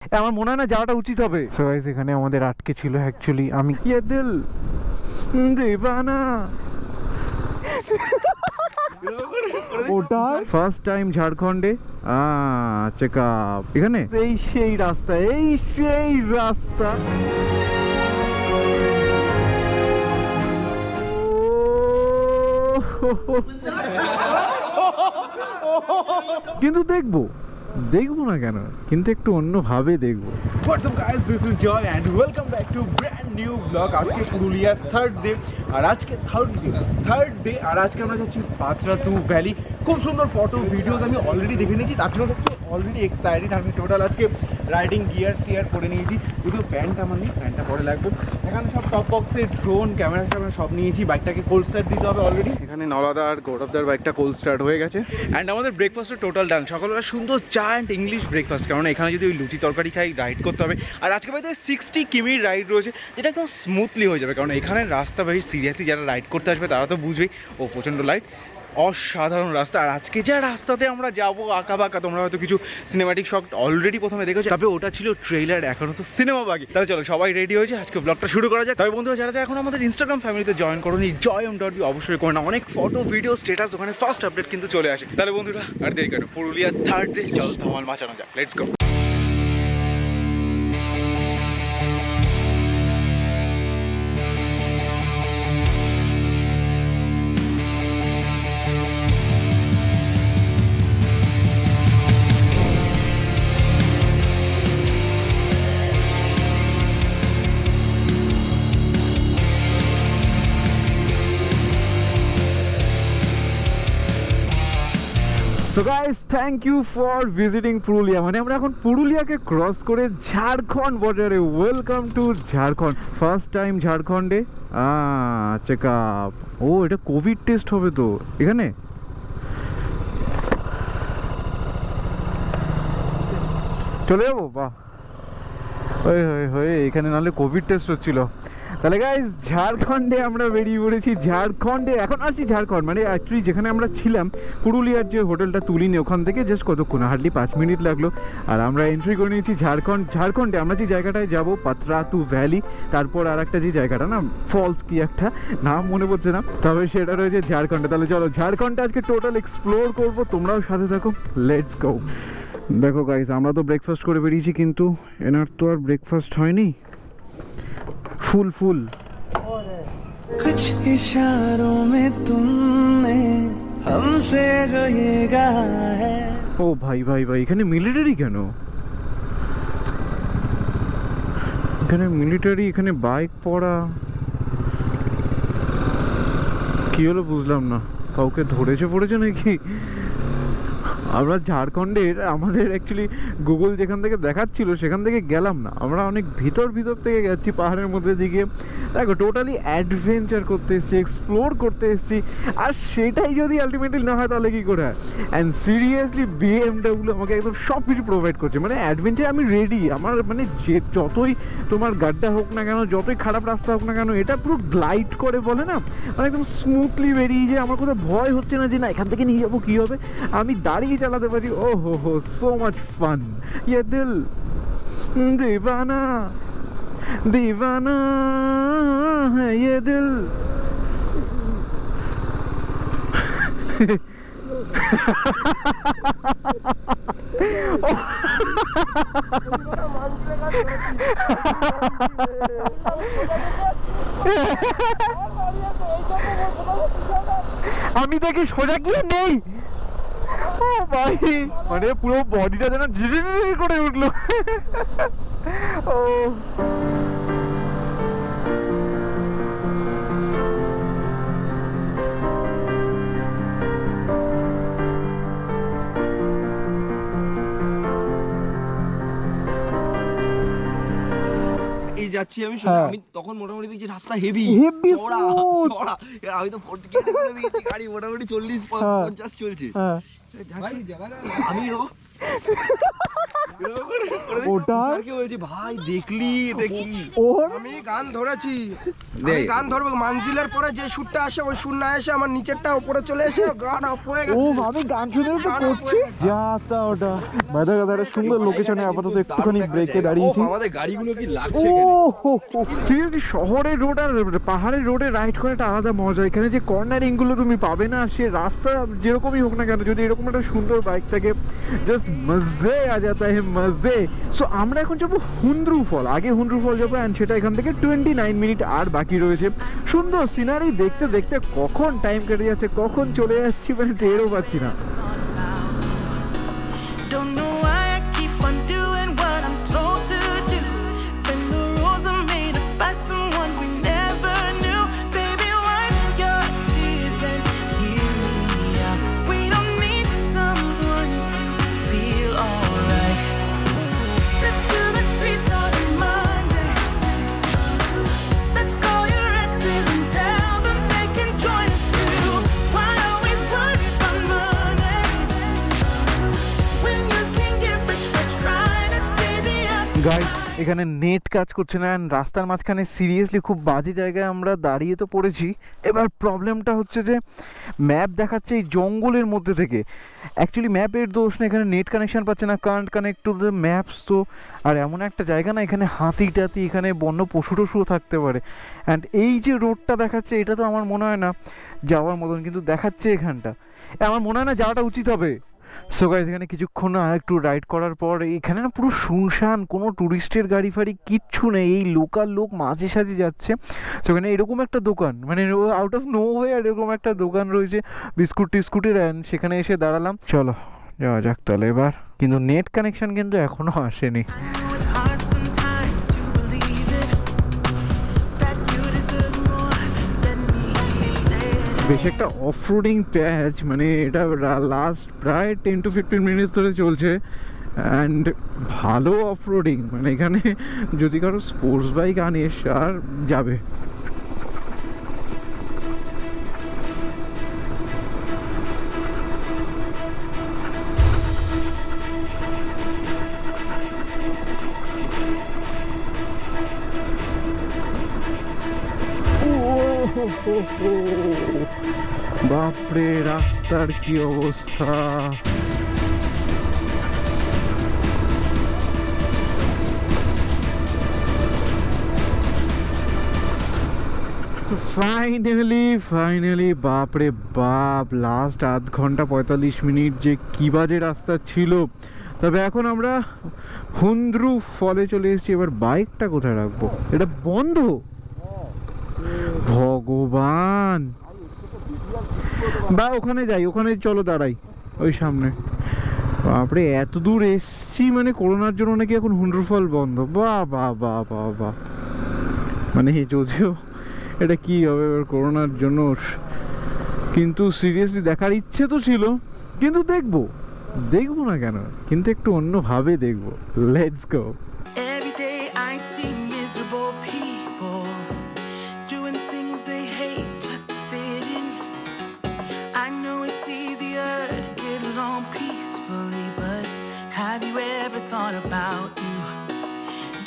আমার মনে হয় না যাওয়াটা উচিত হবে। সো গাইস এখানে আমাদের আটকে ছিল অ্যাকচুয়ালি আমি ইয়ে দিল দেবানা ওটা ফার্স্ট টাইম ঝাড়খণ্ডে চেক আপ এখানে এই সেই রাস্তা কিন্তু দেখবো না কেন, কিন্তু একটু অন্যভাবে দেখবো। What's up guys, this is Joy and welcome back to brand new vlog। আজকে পুরুলিয়ার থার্ড ডে আর আজকে থার্ড ডে আর আজকে আমরা যাচ্ছি পাথরাতু ভ্যালি। খুব সুন্দর ফটো ভিডিওস আমি অলরেডি দেখে নিয়েছি, তার জন্য অলরেডি এক্সাইটেড। আমি টোটাল আজকে রাইডিং গিয়ার করে নিয়েছি, যদিও প্যান্ট আমার নেই, প্যান্টটা পরে লাগবে। এখানে সব টপ বক্সে ড্রোন ক্যামেরা সব নিয়েছি। বাইকটাকে কোল্ড স্টার্ট দিতে হবে অলরেডি। এখানে নলাদা আর গৌরবদার বাইকটা কোল্ড স্টার্ট হয়ে গেছে অ্যান্ড আমাদের ব্রেকফাস্টের টোটাল ডান। সকালবেলা সুন্দর চা অ্যান্ড ইংলিশ ব্রেকফাস্ট, কারণ এখানে যদি ওই লুচি তরকারি খাই রাইড করতে হবে। আর আজকে বাইরে 60 কিমির রাইড রয়েছে, যেটা একদম স্মুথলি হয়ে যাবে, কারণ এখানে রাস্তা বেশি সিরিয়াসলি যারা রাইড করতে আসবে তারা তো বুঝবেই। ও প্রচণ্ড লাইট, অসাধারণ রাস্তা। আর আজকে যা রাস্তাতে আমরা যাবো আঁকা বাঁকা, তোমরা হয়তো কিছু সিনেমাটিক শট অলরেডি প্রথমে দেখেছো, তবে ওটা ছিল ট্রেইলার, এখনও তো সিনেমা বাকি। তাহলে চলো সবাই রেডি হয়েছে, আজকে ব্লগটা শুরু করা যায়। তবে বন্ধুরা যারা এখন আমাদের ইনস্টাগ্রাম ফ্যামিলিতে জয়েন করো নি, joyom.b অবশ্যই করো না, অনেক ফটো ভিডিও স্ট্যাটাস ওখানে ফার্স্ট আপডেট কিন্তু চলে আসে। তাহলে বন্ধুরা আর দেরি কেন, পুরুলিয়া থার্ড ডে চল ধামাল মাচানো যাক, let's go. So guys thank you for visiting Purulia. মানে আমরা এখন পুরুলিয়াকে ক্রস করে ঝাড়খণ্ড বর্ডারে। Welcome to Jharkhand. First time ঝাড়খণ্ডে চেক আপ। ও এটা কোভিড টেস্ট হবে তো এখানে। চলে যাবো, বাহ হয়ে এখানে নাহলে কোভিড টেস্ট হচ্ছিল। তাহলে গাইজ ঝাড়খণ্ডে আমরা বেরিয়ে পড়েছি। ঝাড়খণ্ডে এখন আছি ঝাড়খণ্ড, মানে অ্যাকচুয়ালি যেখানে আমরা ছিলাম পুরুলিয়ার যে হোটেলটা তুলিনি, ওখান থেকে জাস্ট কতক্ষণ, হার্ডলি 5 মিনিট লাগলো। আর আমরা এন্ট্রি করে নিয়েছি ঝাড়খণ্ডে। আমরা যে জায়গাটায় যাবো পাথরাতু ভ্যালি, তারপর আর একটা যে জায়গাটা না ফলস কি একটা নাম মনে পড়ছে না, তবে সেটা রয়েছে ঝাড়খণ্ডে। তাহলে চলো ঝাড়খণ্ডে আজকে টোটাল এক্সপ্লোর করবো, তোমরাও সাথে থাকো, লেটস গো। দেখো গাইজ আমরা তো ব্রেকফাস্ট করে বেরিয়েছি, কিন্তু এনার তো আর ব্রেকফাস্ট হয়নি। ফুল कुछ इशारों में तुमने हमसे जो ये कहा है। ও ভাই এখানে মিলিটারি কেন? এখানে মিলিটারি, এখানে বাইক পড়া, কি হলো বুঝলাম না। কাউকে পড়েছে নাকি? আমরা ঝাড়খণ্ডের আমাদের অ্যাকচুয়ালি গুগল যেখান থেকে দেখাচ্ছিল সেখান থেকে গেলাম না, আমরা অনেক ভিতর থেকে গেছি পাহাড়ের মধ্যে দিকে। দেখো টোটালি অ্যাডভেঞ্চার করতে এসেছি, এক্সপ্লোর করতে এসেছি, আর সেটাই যদি আলটিমেটলি না হয় তাহলে কী করে হয়? অ্যান্ড সিরিয়াসলি BMW আমাকে একদম সব কিছু প্রোভাইড করছে, মানে অ্যাডভেঞ্চার আমি রেডি। আমার মানে যে যতই তোমার গাড্ডা হোক না কেন, যতই খারাপ রাস্তা হোক না কেন, এটা পুরো গ্লাইড করে বলে না, মানে একদম স্মুথলি বেরিয়ে যায়। আমার কোথাও ভয় হচ্ছে না যে না এখান থেকে নিয়ে যাবো কী হবে, আমি দাঁড়িয়ে চালাতে পারি। ও হো সো মাচ ফান। ইয়ে দিল দিবানা হ্যাঁ ইয়ে দিল। আমি দেখি সোজা গিয়ে নেই, ও ভাই মানে পুরো বডিটা যেন ঝিঝিঝি করে উঠলো। ও এই যাচ্ছি আমি, আমি তখন মোটামুটি দেখছি রাস্তা হেভি চড়া। আমি তো দেখছি গাড়ি মোটামুটি 40-50 চলছে। আমি ওটা স্যারকে বলছি ভাই দেখলি এটা কি? ওর আমি গান ধরেছি, আমি গান ধরবো। মানজিলের পরে যে সুরটা আসে ওই সুর না এসে আমার নিচেরটা উপরে চলে এসে গান অফ হয়ে ও গেছে। ভাবে গান শুনে তো করছি যা তা ওটা। বাইরে কথা একটা সুন্দর লোকেশনে আপাতত একটুখানি ব্রেকে দাঁড়িয়েছি। আমাদের গাড়িগুলো কি লাগছে ও এখানে? সিরিয়াসলি শহরের রোড আর পাহাড়ের রোডে রাইড করা একটা আলাদা মজা। এখানে যে কর্নারিং গুলো তুমি পাবে না, সে রাস্তা যেরকমই হোক না কেন, যদি এরকম একটা সুন্দর বাইক থাকে জাস্ট মজে আ যাতা হে মজে। সো আমরা এখন যাবো হুন্দ্রু ফল, আগে হুন্দ্রু ফল যাবো অ্যান্ড সেটা এখান থেকে 29 মিনিট আর বাকি রয়েছে। সুন্দর সিনারি দেখতে দেখতে কখন টাইম কেটে যাচ্ছে, কখন চলে যাচ্ছি মানে টেরও পাচ্ছি না। Don't know why I keep on doing what I'm told to do. When the rules are made up by someone we never knew. Baby, wipe your tears and hear me out. We don't need someone to feel alright. Let's do the streets on a Monday. Let's call your exes and tell them they can join us too. Why always worry about money? When you can get rich by trying to see the other guys এখানে net কাজ করছে না and রাস্তার মাঝখানে seriously খুব বাজে জায়গায় আমরা দাঁড়িয়ে তো পড়েছি। এবার প্রবলেমটা হচ্ছে যে ম্যাপ দেখাচ্ছে এই জঙ্গলের মধ্যে থেকে। অ্যাকচুয়ালি ম্যাপের দোষ না, এখানে নেট কানেকশন পাচ্ছে না, current connect to the maps. তো আর এমন একটা জায়গা না, এখানে হাতি টাতি, এখানে বন্য পশু টশুও থাকতে পারে। অ্যান্ড এই যে রোডটা দেখাচ্ছে এটা তো আমার মনে হয় না যাওয়ার মতন, কিন্তু দেখাচ্ছে এখানটা, আমার মনে হয় না যাওয়াটা উচিত হবে। সো গাইস এখানে কিছুক্ষণ আর একটু রাইড করার পর এখানে না পুরো শুনশান, কোনো টুরিস্টের গাড়ি ফাড়ি কিচ্ছু নেই, এই লোকাল লোক মাঝে সাঝে যাচ্ছে। সো এখানে এরকম একটা দোকান, মানে আউট অফ নো ওয়ে এরকম একটা দোকান রয়েছে বিস্কুট টিস্কুটের, অ্যান্ড সেখানে এসে দাঁড়ালাম। চলো যাওয়া যাক তাহলে এবার। কিন্তু নেট কানেকশন কিন্তু এখনো আসেনি। I know it's hard sometimes to believe it, that you deserve more than me, say it. বেশ একটা অফরোডিং প্যাচ, মানে এটা লাস্ট প্রায় 10 to 15 মিনিটস ধরে চলছে অ্যান্ড ভালো অফরোডিং। মানে এখানে যদি কারো স্পোর্টস বাইক আনিস আর যাবে। বাপরে রাস্তার কি অবস্থা! ফাইনালি বাপরে বাপ, লাস্ট আধ ঘন্টা 45 মিনিট যে কি বাজে রাস্তা ছিল। তবে এখন আমরা হুন্দ্রু ফলে চলে এসেছি। এবার বাইকটা কোথায় রাখবো, এটা বন্ধ, ভগবান। বা ওখানে যাই, ওখানে চলো দাঁড়াই ওই সামনে। বাপরে এত দূর এসছি, মানে করোনার জন্য নাকি এখন হুন্ড্রু ফল বন্ধ। বাহ বাহ বাহ বাহ বাহ, মানে যদিও এটা কি হবে এবার করোনার জন্য, কিন্তু সিরিয়াসলি দেখার ইচ্ছে তো ছিল, কিন্তু দেখবো না কেন, কিন্তু একটু অন্যভাবে দেখবো। Let's go. Every day I see miserable people doing things they hate just to fit in. I know it's easier to get along peacefully, but have you ever thought about you?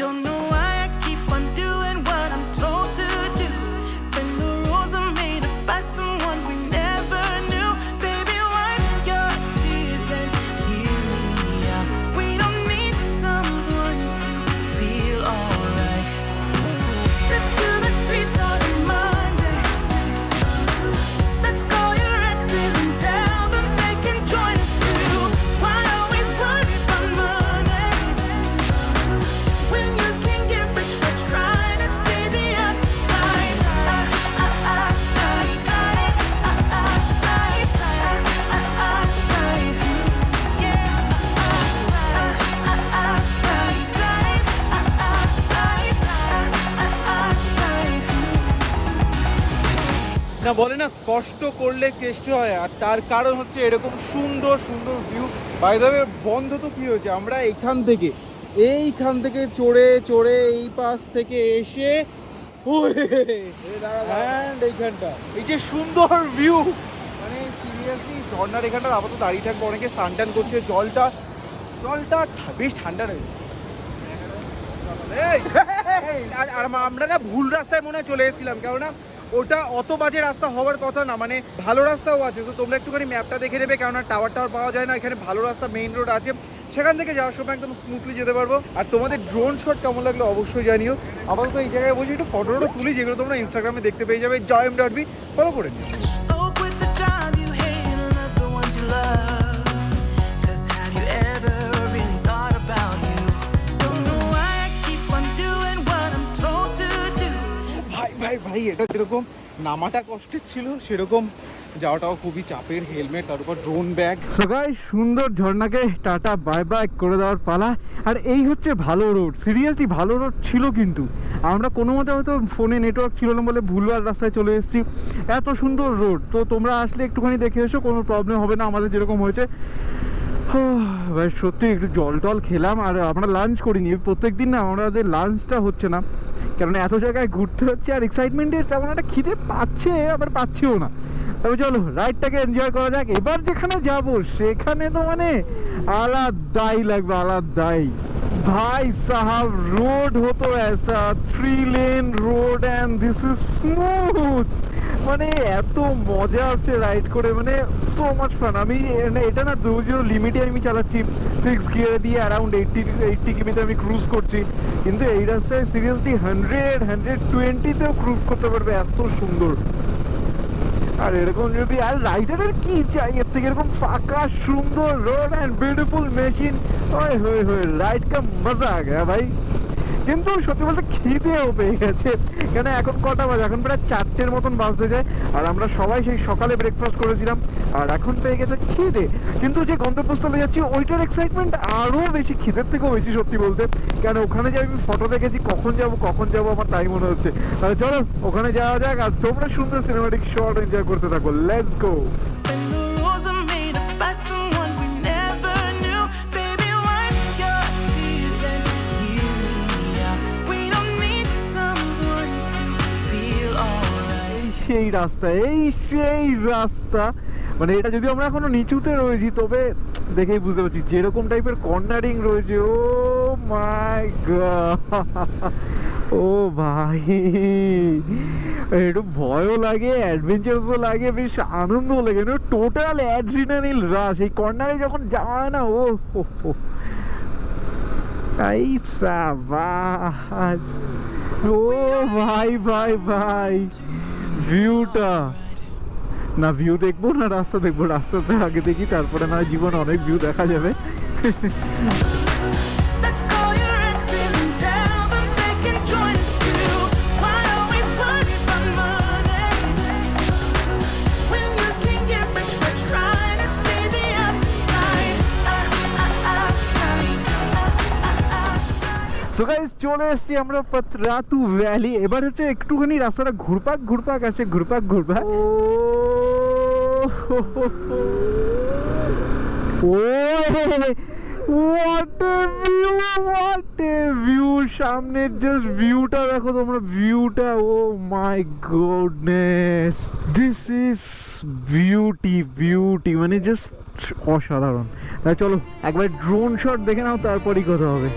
Don't know why I keep on doing what I'm told to do, when the rules are made up by someone we never knew. Baby, wipe your tears and hear me out. We don't need someone to feel alright. Let's do the streets on a Monday. Let's call your exes and tell them they can join us too. Why always worry about money? When you can get rich by trying to see the other side. না বলে না, কষ্ট করলে কেষ্ট হয়, আর তার কারণ হচ্ছে এরকম সুন্দর সুন্দর ভিউ। বাই দ্য ওয়ে বন্ধ তো কি হয়েছে, আমরা এইখান থেকে চড়ে এই পাশ থেকে এসে এইখানটা, এই যে সুন্দর ভিউ, মানে সিরিয়াসলি ঝর্ণার এখানটা আপাতত দাঁড়িয়ে থাকবো। অনেকে স্নান টান করছে, জলটা জলটা বেশ ঠান্ডা রয়েছে। আর আমরা না ভুল রাস্তায় মনে হয় চলে এসেছিলাম, কেননা ওটা অত বাজে রাস্তা হওয়ার কথা না, মানে ভালো রাস্তাও আছে। তো তোমরা একটুখানি ম্যাপটা দেখে নেবে, কেননা টাওয়ার পাওয়া যায় না এখানে, ভালো রাস্তা মেইন রোড আছে, সেখান থেকে যাওয়ার সময় একদম স্মুথলি যেতে পারবো। আর তোমাদের ড্রোন শট কেমন লাগলো অবশ্যই জানিও। আপাতত এই জায়গায় বসে একটু ফটো তুলি, যেগুলো তোমরা ইনস্টাগ্রামে দেখতে পেয়ে যাবে, joym.b ফলো করে নিও। Oh, quit the job you hate and love the ones you love. 'Cause have you ever really thought about you? Don't know why I keep on doing what I'm told to do. ভাই এটা যেরকম নামাটা কষ্টের ছিল, সেরকম যাওয়াটাও খুবই চাপের। Helmet, তার উপর ড্রোন ব্যাগ। সো গাইস, সুন্দর ঝর্ণাকে টাটা বাই বাই করে দেওয়ার পালা। আর এই হচ্ছে ভালো রোড, সিরিয়াসলি ভালো রোড ছিল, কিন্তু আমরা কোনো মতে হয়তো ফোনে নেটওয়ার্ক ছিল না বলে ভুলভাল রাস্তায় চলে এসেছি। এত সুন্দর রোড, তো তোমরা আসলে একটুখানি দেখে এসো, কোনো প্রবলেম হবে না আমাদের যেরকম হয়েছে। ভাই সত্যি একটু জল টল খেলাম, আর আমরা লাঞ্চ করিনি। প্রত্যেক দিন না আমাদের লাঞ্চটা হচ্ছে না, কারণ এত জায়গায় ঘুরতে হচ্ছে, আর এক্সাইটমেন্টের তেমন একটা খিদে পাচ্ছে, আবার পাচ্ছেও না। তবে চলো রাইডটাকে এনজয় করা যাক। এবার যেখানে যাব সেখানে তো মানে আলাদাই লাগবে, আলাদাই। भाई साहब, रोड हो तो ऐसा 3 lane road and this is smooth, মানে এত মজা আসছে রাইড করে, মানে সো মাচ ফান। আমি এটা না 2.0 লিমিটে আমি চালাচ্ছি, 6 গিয়ার দিয়ে অ্যারাউন্ড 80 কিমিতে আমি ক্রুজ করছি, কিন্তু এই রাস্তায় সিরিয়াসলি 100-120তেও ক্রুজ করতে পারবে, এত সুন্দর। আর এরকম যদি, আর রাইডারের কি চাই এর থেকে, এরকম ফাঁকা সুন্দর রোড অ্যান্ড বিউটিফুল মেশিন, ওই হয়ে রাইড কা মজা আ গয়া ভাই। কিন্তু সত্যি বলতে খিদেও পেয়ে গেছে, কেন এখন কটা বাজে, এখন প্রায় 4টের মতন বাজতে যায়, আর আমরা সবাই সেই সকালে ব্রেকফাস্ট করেছিলাম, আর এখন পেয়ে গেছে খিদে। কিন্তু যে গন্তব্যস্থলে যাচ্ছি ওইটার এক্সাইটমেন্ট আরও বেশি, খিদের থেকেও বেশি সত্যি বলতে, কেন ওখানে যে আমি ফটো দেখেছি, কখন যাবো আমার তাই মনে হচ্ছে। তাহলে চলো ওখানে যাওয়া যাক, আর তোমরা সুন্দর সিনেমাটিক শট এনজয় করতে থাকো। Let's go. When the rules are made up by someone we never knew, baby, wipe your tears and hear me out. We don't need someone to feel alright. এই সেই রাস্তা, মানে এটা যদি আমরা এখনো নিচুতে রয়েছি, তবে দেখেই বুঝতে পারছি যেরকম টাইপের কর্নারিং রয়েছে। ও মাই গড, ও ভাই, একটু ভয়ও লাগে, অ্যাডভেঞ্চারসও লাগে, বেশ আনন্দও লাগে, টোটাল অ্যাড্রিনালিন রাশ এই কর্নারে যখন যাওয়া হয় না। ও এই সাবাস, ও ভাই ভিউটা না, ভিউ দেখবো না রাস্তা দেখবো, রাস্তাতে আগে দেখি, তারপরে না জীবন অনেক ভিউ দেখা যাবে। Let's call your exes and tell them they can join us too. Why always worry about money when you can get rich by trying to see the outside? So guys, চলে এসেছি আমরা পাতরাতু valley. এবার হচ্ছে একটুখানি রাস্তাটা ঘুরপাক আছে, ঘুরপাক। হোয়াট এ ভিউ, সামনের জাস্ট ভিউটা দেখো তোমরা, ভিউটা, oh my goodness, this is beauty, মানে জাস্ট অসাধারণ। তাই চলো একবার ড্রোন শট দেখে নাও, তারপরই কথা হবে।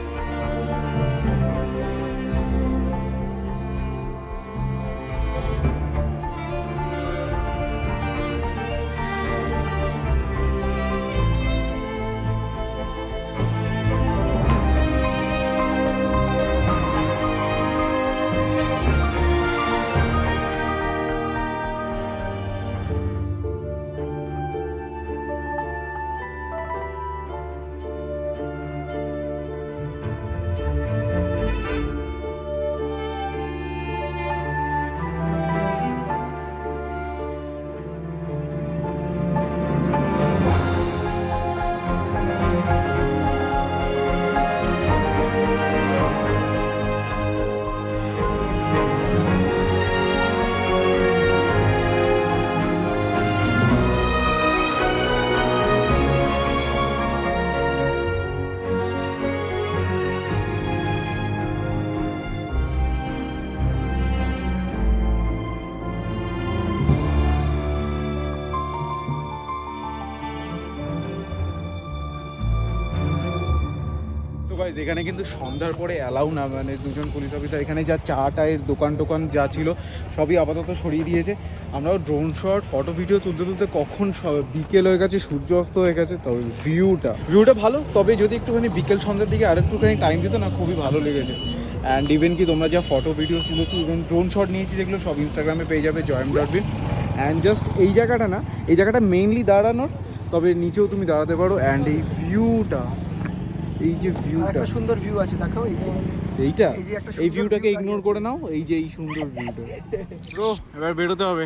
গাইস এখানে কিন্তু সন্ধ্যার পরে অ্যালাউ না, মানে দুজন পুলিশ অফিসার এখানে যা চা টায়ের দোকান টোকান যা ছিল সবই আপাতত সরিয়ে দিয়েছে। আমরাও ড্রোন শট ফটো ভিডিও তুলতে তুলতে কখন বিকেল হয়ে গেছে, সূর্য অস্ত হয়ে গেছে। তবে ভিউটা ভালো, তবে যদি একটুখানি বিকেল সন্ধ্যার দিকে আরেকটুখানি টাইম দিত না খুবই ভালো লেগেছে। অ্যান্ড ইভেন কি তোমরা যা ফটো ভিডিও তুলেছি, ইভেন ড্রোন শট নিয়েছি যেগুলো সব ইনস্টাগ্রামে পেয়ে যাবে জয়ম.বিন। অ্যান্ড জাস্ট এই জায়গাটা না, এই জায়গাটা মেইনলি দাঁড়ানোর, তবে নিচেও তুমি দাঁড়াতে পারো। অ্যান্ড এই ভিউটা, এই যে ভিউটা, একটা সুন্দর ভিউ আছে দেখো, এই যে এইটা, এই যে একটা এই সুন্দর ভিউটাকে view ইগনোর করে নাও, এই যে এই সুন্দর ভিউটা। ব্রো এবার বেরোতে হবে।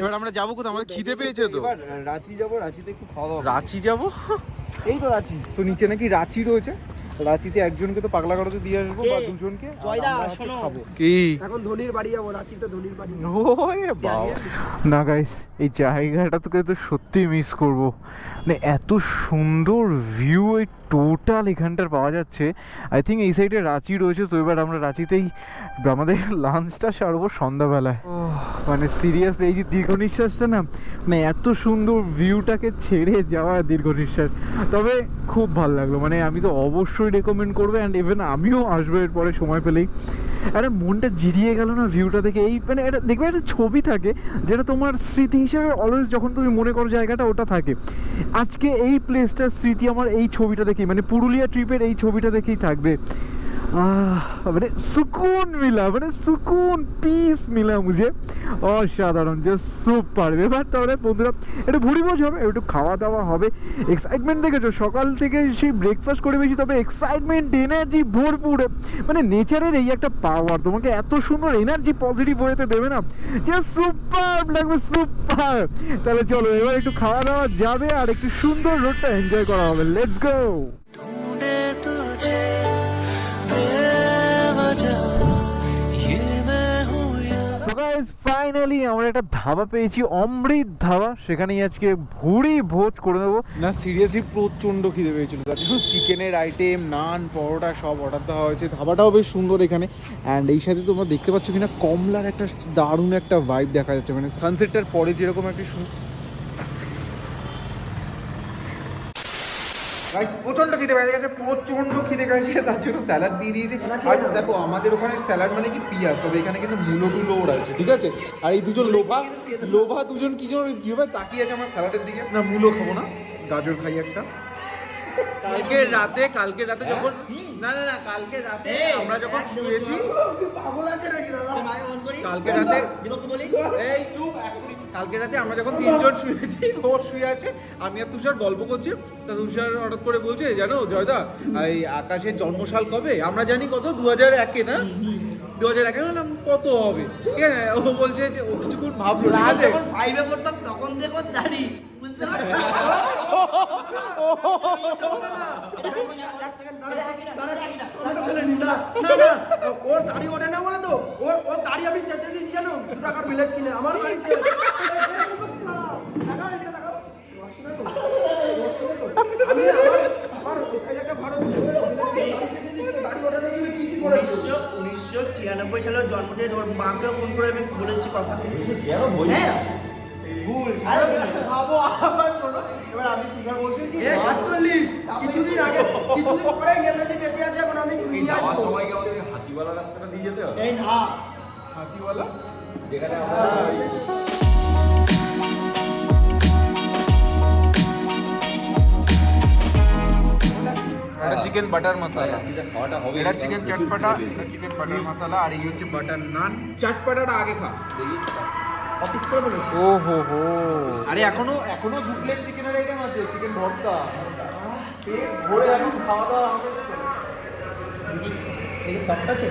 এবার আমরা যাবো কোথাও? আমাদের খিদে পেয়েছে তো। এবার রাঁচি যাবো, রাঁচিতে একটু খাওয়া দাওয়া। রাঁচি যাবো, এই তো আছি। তো নিচে নাকি রাঁচি রয়েছে, রাঁচিতে একজনকে তো পাগলা গাড়োতে দিয়ে আসবো বা দুজনকে, আর জয়দা, আমরা হচ্ছে শোনো। খাবো। কি এখন ধোনির বাড়ি যাবো, রাঁচিতে ধোনির বাড়ি। ওরে বাবা, না গাইস, এই জায়গাটা তোকে তো সত্যি মিস করব। মানে এত সুন্দর ভিউ এই টোটাল এখানটার পাওয়া যাচ্ছে। আই থিঙ্ক এই সাইডে রাঁচি রয়েছে, তো এবার আমরা রাঁচিতেই আমাদের লাঞ্চটা সারবো সন্ধ্যাবেলায়। মানে সিরিয়াসলি এই যে দীর্ঘ নিঃশ্বাসটা না, মানে এত সুন্দর ভিউটাকে ছেড়ে যাওয়ার দীর্ঘ নিঃশ্বাস। তবে খুব ভালো লাগলো, মানে আমি তো অবশ্যই রেকমেন্ড করবো। অ্যান্ড ইভেন আমিও আসবো এরপরে সময় পেলেই। আরে মনটা জিরিয়ে গেল না ভিউটা দেখে। এই মানে এটা দেখবে, একটা ছবি থাকে যেটা তোমার স্মৃতি হিসেবে অলওয়েজ, যখন তুমি মনে করো জায়গাটা ওটা থাকে। আজকে এই প্লেসটার স্মৃতি আমার এই ছবিটা দেখেই, মানে পুরুলিয়া ট্রিপের এই ছবিটা দেখেই থাকবে। মানে সুকুন মিলা, মানে সুকুন পিস মিলা মুঝে, অসাধারণ, জাস্ট সুপার। এবার তাহলে বন্ধুরা একটু ভুড়ি ভোজ হবে, একটু খাওয়া দাওয়া হবে। এক্সাইটমেন্ট দেখেছো সকাল থেকে, সেই ব্রেকফাস্ট করে বেশি, তবে এক্সাইটমেন্ট, এনার্জি ভরপুর। মানে নেচারের এই একটা পাওয়ার তোমাকে এত সুন্দর এনার্জি পজিটিভ ওয়েতে দেবে না, জাস্ট সুপার লাগবে, সুপার। তাহলে চলো এবার একটু খাওয়া দাওয়া যাবে আর একটু সুন্দর রোডটা এনজয় করা হবে। Let's go. So guys finally আমরা একটা ধাবা পেয়েছি, অমৃত ধাবা। সেখানেই আজকে ভুড়ি ভোজ করে দেবো। না সিরিয়াসলি প্রচণ্ড খিদে পেয়েছিল, তার জন্য চিকেনের আইটেম, নান, পরোটা সব অর্ডার দেওয়া হয়েছে। ধাবাটাও বেশ সুন্দর এখানে। অ্যান্ড এই সাথে তোমরা দেখতে পাচ্ছ কিনা, কমলার একটা দারুণ একটা ভাইব দেখা যাচ্ছে, মানে সানসেটটার পরে যেরকম একটা প্রচন্ড খিদে পেয়ে গেছে, প্রচন্ড খিদে পেয়েছে, তার জন্য স্যালাড দিয়ে দিয়েছে। আর দেখো আমাদের ওখানে স্যালাড মানে কি পেঁয়াজ, তবে এখানে কিন্তু মূলো টুলো ওরা আছে, ঠিক আছে। আর এই দুজন লোভা দুজন কি জন কীভাবে তাকিয়ে আছে আমার স্যালাডের দিকে। না মূলো খাবো না, গাজর খাই একটা। কালকে রাতে যখন কালকে রাতে আমরা যখন শুয়েছি, কালকে রাতে আমরা যখন তিনজন শুয়েছি, ও শুয়ে আছে, আমি আর তুষার গল্প করছি। তা তুষার হঠাৎ করে বলছে, জানো জয়দা, এই আকাশের জন্মসাল কবে? আমরা জানি কত, 2001 না, 2001 বললাম কত হবে, ঠিক আছে। ও বলছে যে ও কিছুক্ষণ ভাবলো, ঠিক আছে। যখন 5 এ পড়তাম তখন দেখো দাড়ি, বুঝতে পারছো? ওর দাড়ি ওঠে না বলে তো, ওর দাড়ি আমি চেঁচে দিয়েছি জানো, 2 টাকার মিলেট কিনে আমার বাড়িতে। আমি আমার একটা ভারত দাড়ি ওঠানোর জন্য কি কি করেছি। 1996 সালের জন্মদিনে ওর মাকে ফোন করে আমি বলেছি কথা। 1996? হ্যাঁ ভুল। এবার আমি তুষার বলছি কি 47 কিছুদিন পরে ইংরেজি বেঁচে আছে, এখন আমি নিয়ে আসবো। সময় কি আমাদের হাতিওয়ালা রাস্তাটা দিয়ে যেতে হবে? এই না হাতিওয়ালা, যেখানে আমরা এটা চিকেন বাটার মশলা, খাওয়াটা হবে। এটা চিকেন চটপাটা, এটা চিকেন বাটার মশলা, আর এই হচ্ছে বাটার নান। চটপাটাটা আগে খা। অফিস করে বলেছি। ও হো হো, আরে এখনো 2 প্লেট চিকেনের আইটেম আছে, চিকেন ভর্তা। পেট ভরে এখন খাওয়া দাওয়া হবে। এই সফট আছে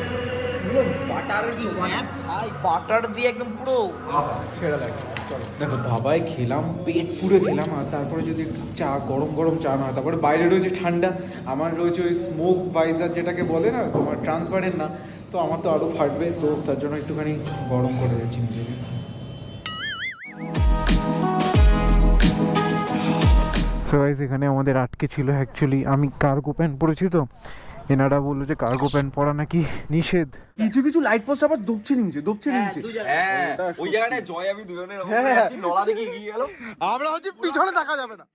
বাটার দিয়ে একদম পুরো সেরা লাগছে। চলো দেখো ধাবায় খেলাম, পেট পুরে খেলাম, আর তারপরে যদি একটু চা, গরম গরম চা না হয়, তারপরে বাইরে রয়েছে ঠান্ডা, আমার রয়েছে ওই স্মোক ভাইজার যেটাকে বলে না তোমার, ট্রান্সপারেন্ট না, তো আমার তো আরও ফাটবে, তো তার জন্য একটুখানি গরম করে যাচ্ছি নিজেকে। সো গাইস এখানে আমাদের আটকে ছিল অ্যাকচুয়ালি, আমি কার্গো প্যান্ট পরেছি, তো এনারা বললো যে কার্গো প্যান্ট পরা নাকি নিষেধ। কিছু লাইট পোস্ট আবার দোপছে নিচে। হ্যাঁ ওই জায়গাটায় জয় আমি দুজনের নড়া দেখে গিয়ে গেল, আমরা হচ্ছে পিছনে দেখা যাবে না।